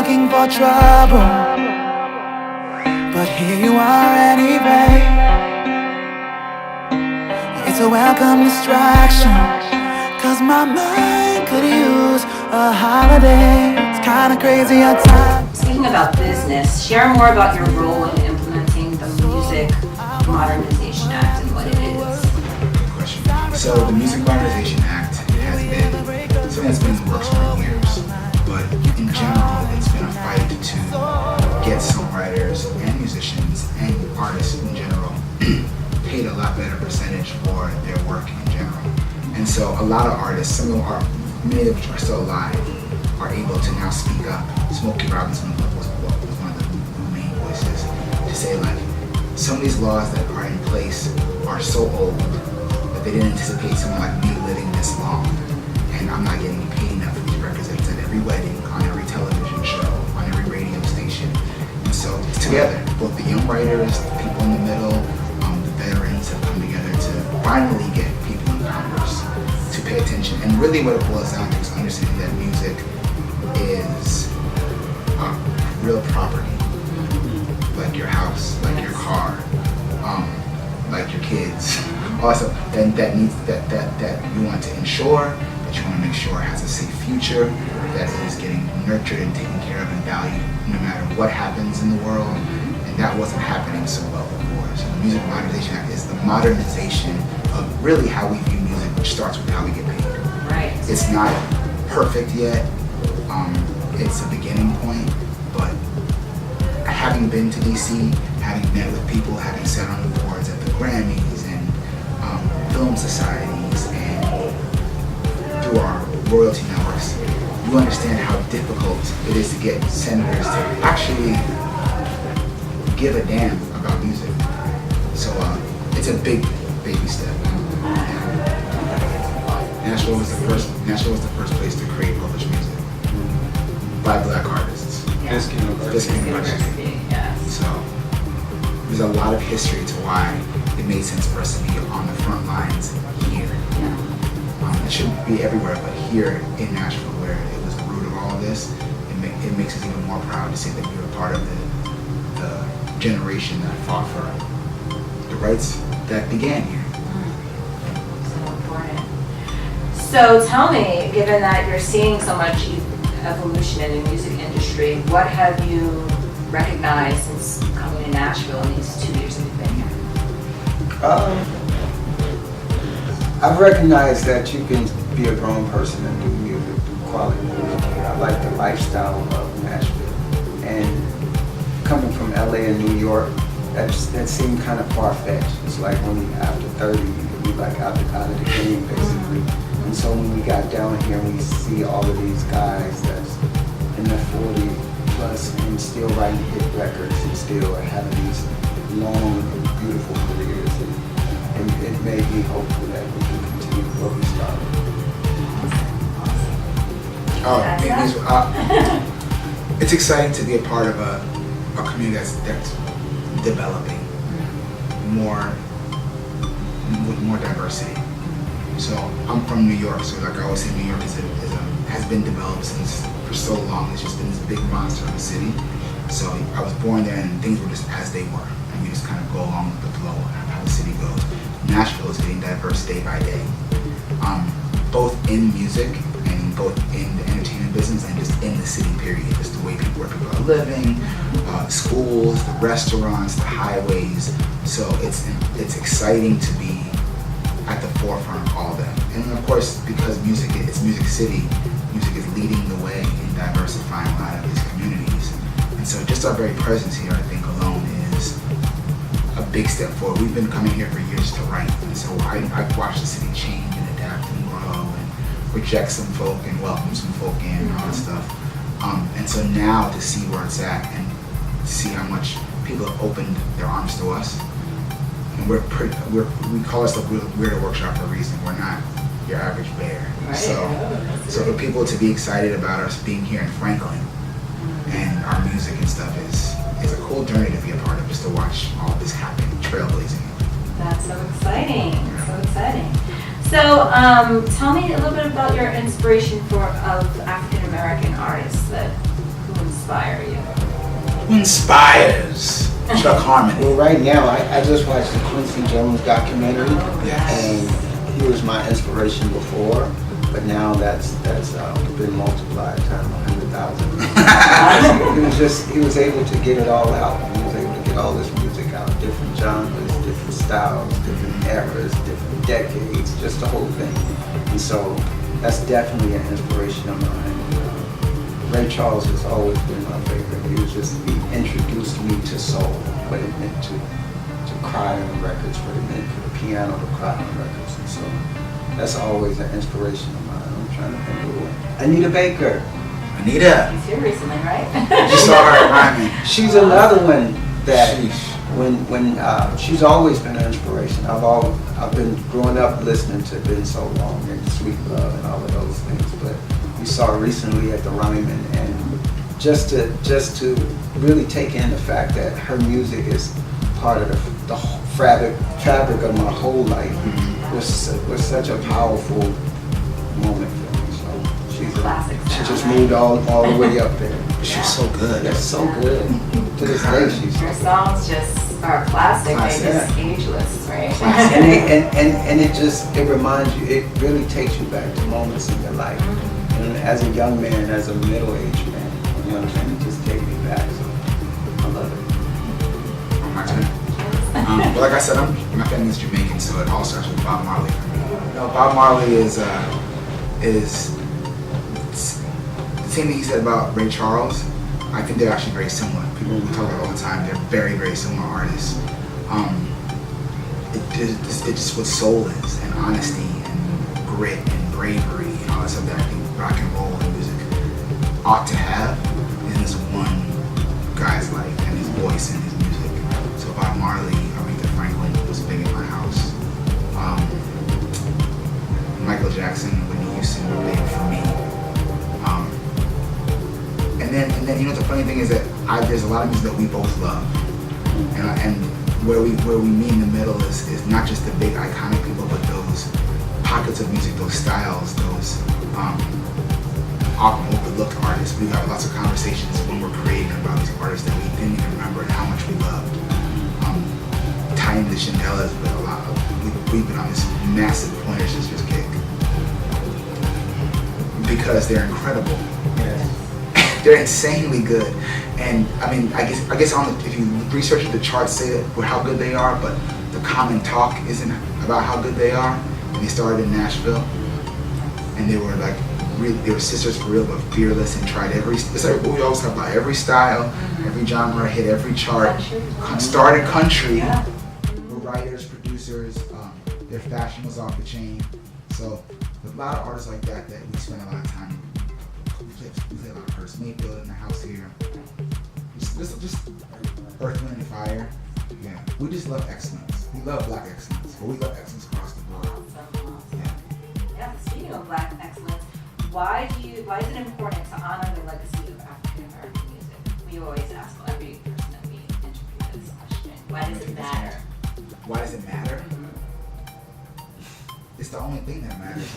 looking for trouble, but here you are anyway. It's a welcome distraction, 'cause my mind could use a holiday. It's kinda crazy at times. Speaking about business, share more about your role in implementing the Music Modernization Act and what it is. Good question. So the Music Modernization Act has been something that's been in the works for years, but in general, it's been a fight to get songwriters and musicians and artists in general paid a lot better percentage for their work in general. And so a lot of artists, many of which are still alive, are able to now speak up. Smokey Robinson was one of the main voices to say, like, some of these laws that are in place are so old that they didn't anticipate someone like me living this long, and I'm not getting paid enough for these records. It's at every wedding, on every television show, on every radio station. And so it's together, both the young writers, the people in the middle, the veterans have come together to finally get people in Congress to pay attention. And really what it boils down to is understanding that music is real property, like your house, like your car, like your kids. Also, that you want to ensure, that you want to make sure it has a safe future, that it is getting nurtured and taken care of and valued no matter what happens in the world. And that wasn't happening so well before. So the Music Modernization Act is the modernization of really how we view music, which starts with how we get paid. Right. It's not perfect yet. It's a beginning point, but having been to DC, having met with people, having sat on the boards at the Grammys and film societies and through our royalty networks, you understand how difficult it is to get senators to actually give a damn about music. So it's a big baby step. Nashville was the first place to create published music by Black artists. Yes. So there's a lot of history to why it made sense for us to be on the front lines here. It shouldn't be everywhere, but here in Nashville, where it was the root of all of this, it makes us even more proud to say that we were part of the generation that fought for the rights that began here. So important. So tell me, given that you're seeing so much evolution in the music industry, what have you recognized since coming to Nashville in these 2 years that you've been here? I've recognized that you can be a grown person and do music, do quality music. I like the lifestyle of Nashville. And coming from LA and New York, that seemed kind of far-fetched. It's like when you're after 30, you'd be like out of the game, basically. And so when we got down here, we see all of these guys that's in their 40 plus and still writing hit records and still having these long, beautiful careers. And it made me hopeful that we can continue what we started. It's exciting to be a part of a community that's developing with more diversity. So I'm from New York, so like I always say, New York has been developed for so long. It's just been this big monster of a city. So I was born there, and things were just as they were, and we just kind of go along with the flow of how the city goes. Nashville is getting diverse day by day, both in music and both in the entertainment business and just in the city period. Just the way where people are living, schools, the restaurants, the highways. So it's exciting to be at the forefront of all that. And of course, because it's Music City, music is leading the way in diversifying a lot of these communities. And so just our very presence here, I think, alone is a big step forward. We've been coming here for years to write, and so I've watched the city change and adapt and grow and reject some folk and welcome some folk in and all that stuff. And so now to see where it's at and see how much people have opened their arms to us. And we call ourselves Weirdo Workshop for a reason. We're not your average bear. Right. So for people to be excited about us being here in Franklin and our music and stuff is a cool journey to be a part of, just to watch all this happen, trailblazing. That's so exciting. So exciting. So tell me a little bit about your inspiration of African American artists who inspire inspire you? Who inspires? Chuck Harmony. Well, right now, I just watched the Quincy Jones documentary, and he was my inspiration before, but now that's been multiplied times 100,000. He was able to get it all out. He was able to get all this music out, different genres, different styles, different eras, different decades, just the whole thing. And so that's definitely an inspiration of mine. Ray Charles has always been my favorite. He introduced me to soul, what it meant to cry on records, what it meant for the piano to cry on records. And so that's always an inspiration of mine. I'm trying to think of one. Anita Baker. Anita. He's here recently, right? You saw her rhyming. She's another one that when she's always been an inspiration. I've been growing up listening to Been So Long and Sweet Love and all of those things, but we saw her recently at the Ryman, and just to really take in the fact that her music is part of the whole fabric of my whole life was such a powerful moment for me. So she just moved all the way up there. She's so good. That's so good. To this day, she's Her songs just are classic. They just ageless, right? and it reminds you. It really takes you back to moments in your life. And as a young man, as a middle-aged man, you know what I'm saying? It just takes me back. So I love it. My turn. Well, like I said, my family is Jamaican, so it all starts with Bob Marley for me. Bob Marley is the thing that he said about Ray Charles. I think they're actually very similar. People we talk about all the time. They're very, very similar artists. It's just what soul is, and honesty, and grit, and bravery, and all that stuff that I think rock and roll and music ought to have in this one guy's life, and his voice and his music. So Bob Marley, Aretha Franklin was big in my house. Michael Jackson, Whitney Houston were big for me. And then you know the funny thing is that there's a lot of music that we both love, and where we meet in the middle is not just the big iconic people, but those pockets of music, those styles, those often overlooked artists. We have lots of conversations when we're creating about these artists that we didn't even remember and how much we loved. Tying the Chandelas with a lot of we've been on this massive Pointer Sisters kick because they're incredible. They're insanely good, and I mean, I guess if you research it, the charts say that how good they are, but the common talk isn't about how good they are. And they started in Nashville, and they were like, they were sisters for real, but fearless, and tried it's like what we always talk about, every style, every genre, hit every chart, started country. Were writers, producers, their fashion was off the chain. So a lot of artists like that we spend a lot of time. We play a lot of Curtis Mayfield in the house here. Just Earth, Wind, and Fire. Yeah, we just love excellence. We love black excellence, but we love excellence across the board. Yeah. Speaking of black excellence, why is it important to honor the legacy of African American music? We always ask every person that we interview this question. Why does it matter? Why does it matter? It's the only thing that matters.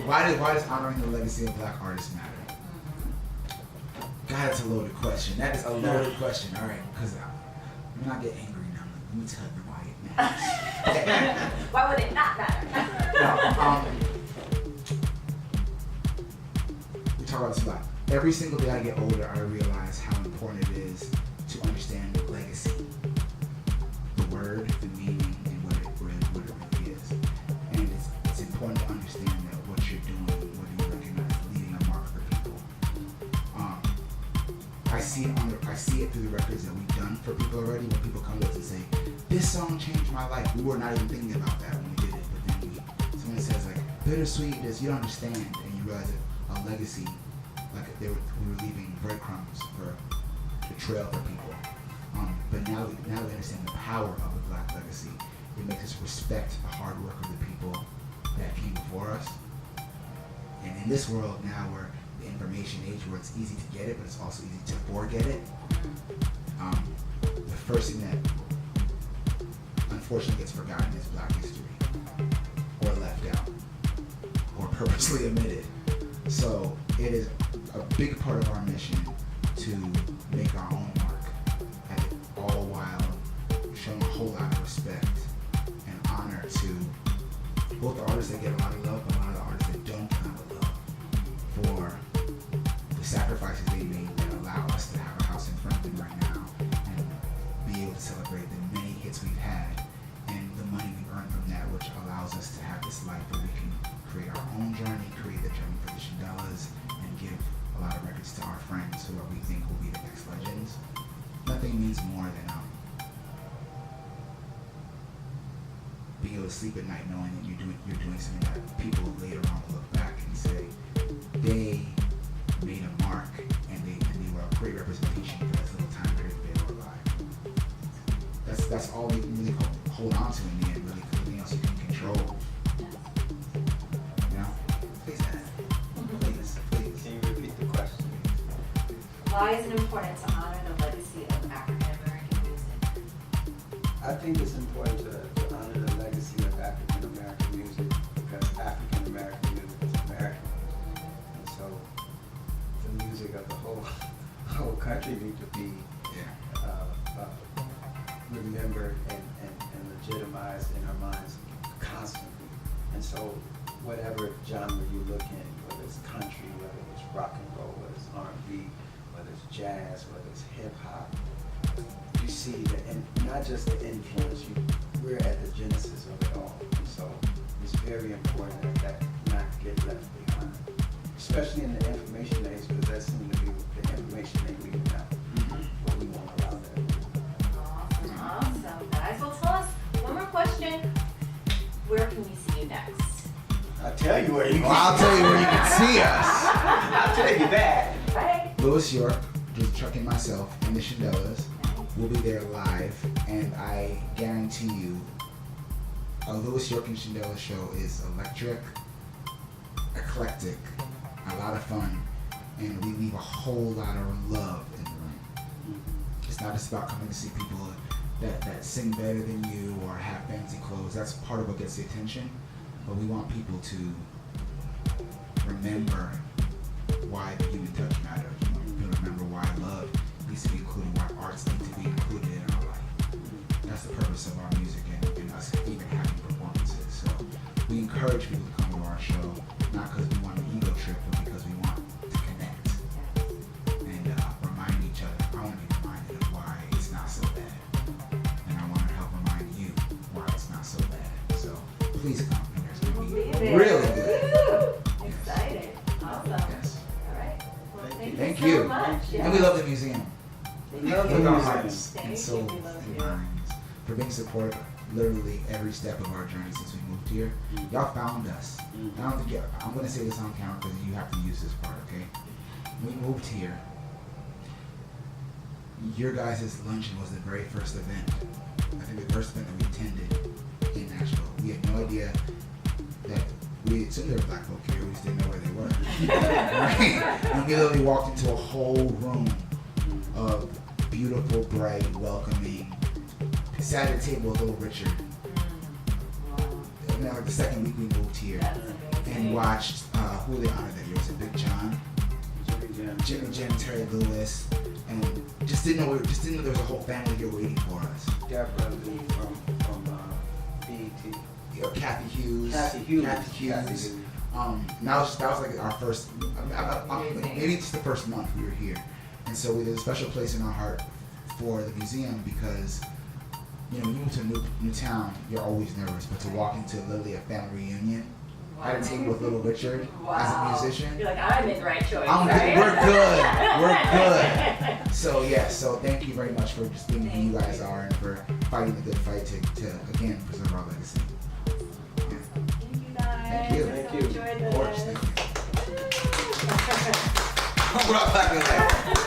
Why does honoring the legacy of black artists matter? God, that's a loaded question. That is a loaded question. All right, because I'm not get angry now. Let me tell you why it matters. Why would it not matter? We talk about this a lot. Every single day I get older, I realize how important it is to understand the legacy, the word, the meaning, and what it really is. And it's important to understand that what you're doing, what you recognize, leaving a mark for people. I see it through the records that we've done for people already. When people come to us and say, "This song changed my life," we were not even thinking about that when we did it. But then someone says like, "Bittersweet," this you don't understand, and you realize that a legacy, like we were leaving breadcrumbs for the trail for people. But now we understand the power of the black legacy. It makes us respect the hard work of the people that came before us. And in this world now, where the information age, where it's easy to get it, but it's also easy to forget it. The first thing that unfortunately gets forgotten is black history, or left out. purposely omitted. So it is a big part of our mission to make our own mark, and all while showing a whole lot of respect and honor to both the artists that get a lot of love, but a lot of the artists that don't get a lot of love for the sacrifices they made that allow us to have a house in Franklin right now and be able to celebrate the many hits we've had and the money we've earned from that, which allows us to have this life where we can create our own journey, create the journey for the Shindellas, and give a lot of records to our friends who we think will be the next legends. Nothing means more than being able to sleep at night knowing that you're doing something that people later on will look back and say they made a mark and they were a great representation for this little time period they were alive. That's all we can really hold on to in the end, really, because everything else you can control. You know? Please. Can you repeat the question? Why is it important to honor the legacy of African American music? I think it's important to honor the legacy of African American music because African American music is American. And so the music of the whole country needs to be remembered and legitimized in our minds constantly. And so whatever genre you look in, whether it's country, whether it's rock and roll, whether it's R&B, whether it's jazz, whether it's hip hop, you see that, and not just the influence, we're at the genesis of it all. And so it's very important that not get left behind, especially in the information age, because that seems to be the information they need now. But we won't allow that. Awesome, guys. Well, tell us one more question. Where can we see you next? I'll tell you where you can I'll tell you where you can see us. I'll tell you that. Right. Louis York, just Chuck and myself, and the Shindellas will be there live, and I guarantee you, a Louis York and Shindella show is electric, eclectic, a lot of fun, and we leave a whole lot of love in the room. It's not just about coming to see people that sing better than you or have fancy clothes. That's part of what gets the attention, but we want people to remember why the human touch matters. We want people to remember why love needs to be included, why arts need to be included in our life. That's the purpose of our music and us even having performances. So we encourage people to come to our show, not because we want an ego trip, but because we want to connect and remind each other. I want to be reminded of why it's not so bad, and I want to help remind you why it's not so bad. So please come. It's going to be really good. Excited. Awesome. Yes. All right. Well, Thank you you. so much. And we love the museum. We love the In our museum. hearts Thank and you. souls We love and you. minds for being supportive literally every step of our journey since we moved here. Y'all found us. I don't think I'm going to say this on camera because you have to use this part, okay? When we moved here, your guys' luncheon was the very first event. I think the first event that we attended in Nashville. We had no idea that we assumed there were black folk here, we just didn't know where they were. Right? And we literally walked into a whole room of beautiful, bright, welcoming, sat at a table with Little Richard. And then like the second week we moved here and watched who they honored that year. Was it Big John? Jimmy Jim, Terry Lewis, and just didn't know there was a whole family here waiting for us. Deborah Lee from BET. Kathy Hughes. Kathy Hughes. And that was like our first, maybe it's the first month we were here. And so there's a special place in our heart for the museum because, you know, when you move to a new town, you're always nervous, but to walk into literally a family reunion, I had a table with Little Richard as a musician. You're like, I'm in the right choice, We're right? good. So so thank you very much for just being who you guys are and for fighting the good fight to again preserve our legacy. Yeah. Thank you guys. Thank you. I so enjoyed Of course, this. thank you. We're not clapping like that.